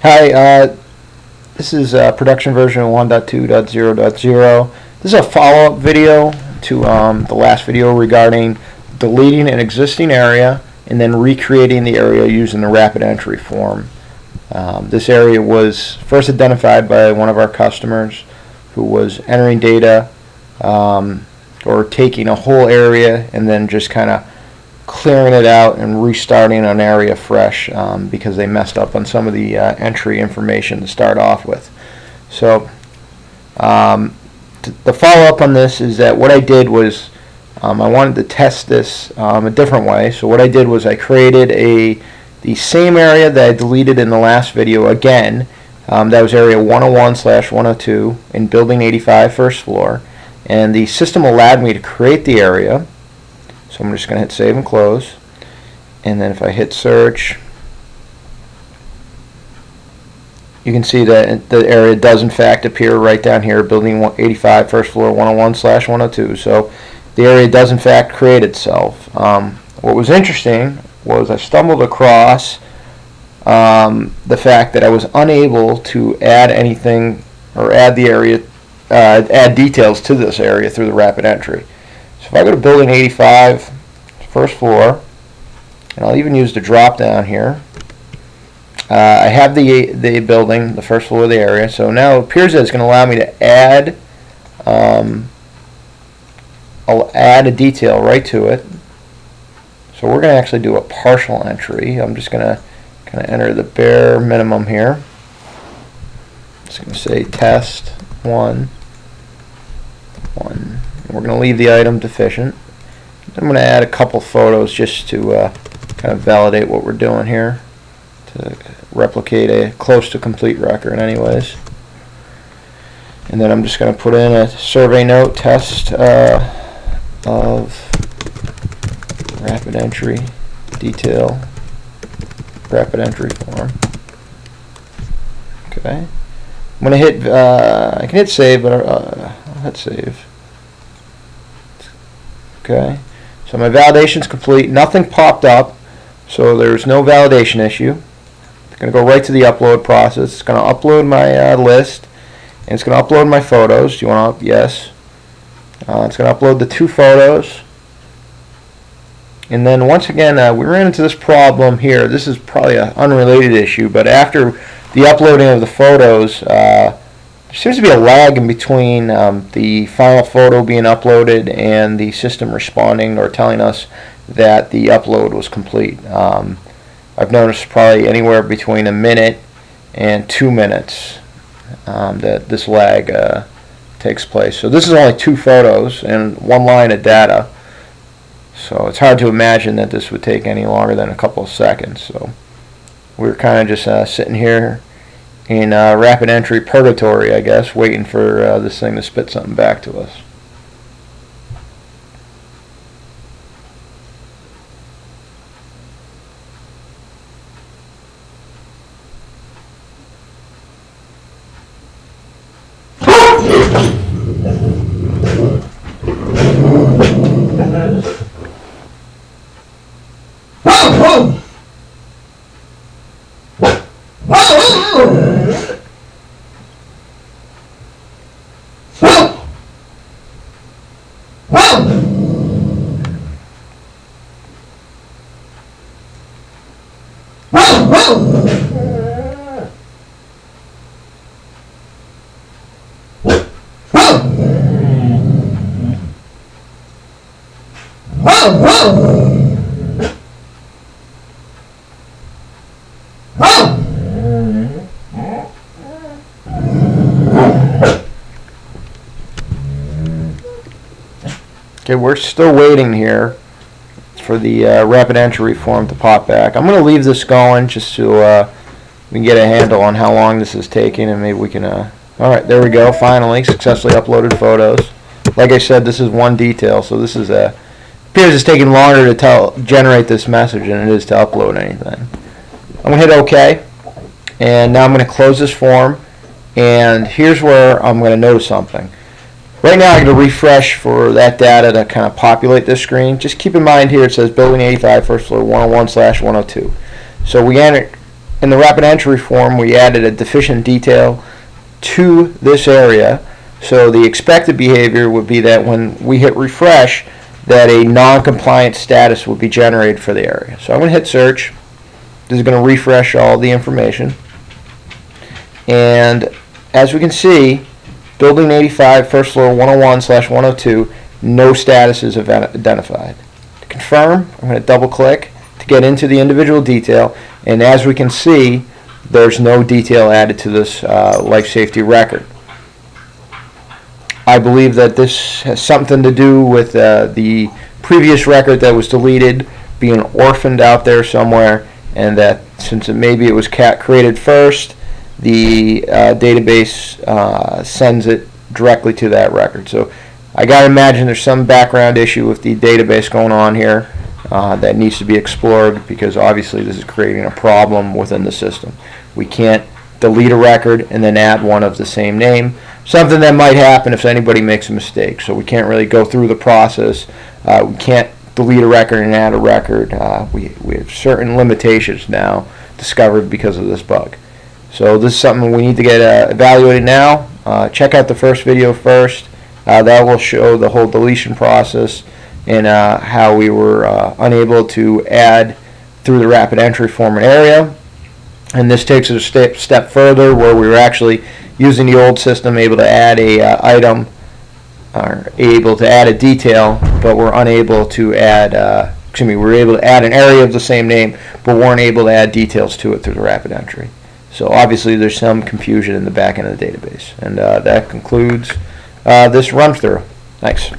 Hi, this is production version 1.2.0.0. This is a follow-up video to the last video regarding deleting an existing area and then recreating the area using the rapid entry form. This area was first identified by one of our customers who was entering data or taking a whole area and then just kind of clearing it out and restarting an area fresh because they messed up on some of the entry information to start off with. So the follow-up on this is that what I did was I wanted to test this a different way. So what I did was I created the same area that I deleted in the last video again. That was area 101/102 in building 85 first floor, and the system allowed me to create the area. So I'm just going to hit save and close, and then if I hit search, you can see that the area does in fact appear right down here, building 85 first floor 101/102. So the area does in fact create itself. What was interesting was I stumbled across the fact that I was unable to add anything or add the area, add details to this area through the rapid entry. So if I go to building 85, first floor, and I'll even use the drop down here, I have the building, the first floor of the area. So now it appears that it's going to allow me to add, I'll add a detail right to it. So we're going to actually do a partial entry. I'm just going to kind of enter the bare minimum here. Just going to say test 1. We're going to leave the item deficient. I'm going to add a couple photos just to kind of validate what we're doing here, to replicate a close to complete record anyways. And then I'm just going to put in a survey note test of rapid entry detail, rapid entry form. Okay. I'm going to hit, I can hit save, but I'll hit save. Okay. So my validation's complete. Nothing popped up, so there's no validation issue. It's going to go right to the upload process. It's going to upload my list, and it's going to upload my photos. Do you want to? Yes. It's going to upload the 2 photos. And then once again, we ran into this problem here. This is probably an unrelated issue, but after the uploading of the photos, there seems to be a lag in between the final photo being uploaded and the system responding or telling us that the upload was complete. I've noticed probably anywhere between a minute and 2 minutes that this lag takes place. So this is only 2 photos and 1 line of data. So it's hard to imagine that this would take any longer than a couple of seconds. So we're kind of just sitting here in rapid entry purgatory, I guess, waiting for this thing to spit something back to us. Okay, we're still waiting here for the rapid entry form to pop back. I'm going to leave this going just so we can get a handle on how long this is taking, and maybe we can. Alright, there we go. Finally, successfully uploaded photos. Like I said, this is one detail, so this is appears it's taking longer to generate this message than it is to upload anything. I'm going to hit OK, and now I'm going to close this form, and here's where I'm going to notice something. Right now I'm going to refresh for that data to kind of populate this screen. Just keep in mind here it says building 85 first floor 101/102. So we entered in the rapid entry form, we added a deficient detail to this area. So the expected behavior would be that when we hit refresh, that a non-compliant status would be generated for the area. So I'm going to hit search. This is going to refresh all the information. And as we can see, Building 85, first floor 101/102, no status is identified. To confirm, I'm going to double click to get into the individual detail, and as we can see, there's no detail added to this life safety record. I believe that this has something to do with the previous record that was deleted being orphaned out there somewhere, and that since maybe it was created first, the database sends it directly to that record. So I got to imagine there's some background issue with the database going on here that needs to be explored, because obviously this is creating a problem within the system. We can't delete a record and then add one of the same name, something that might happen if anybody makes a mistake. So we can't really go through the process. We can't delete a record and add a record. We have certain limitations now discovered because of this bug. So this is something we need to get evaluated now. Check out the first video first. That will show the whole deletion process and how we were unable to add through the rapid entry form an area. And this takes it a step further, where we were actually using the old system, able to add a item, or able to add a detail, but we're unable to add, we were able to add an area of the same name, but weren't able to add details to it through the rapid entry. So obviously there's some confusion in the back end of the database. And that concludes this run through. Thanks.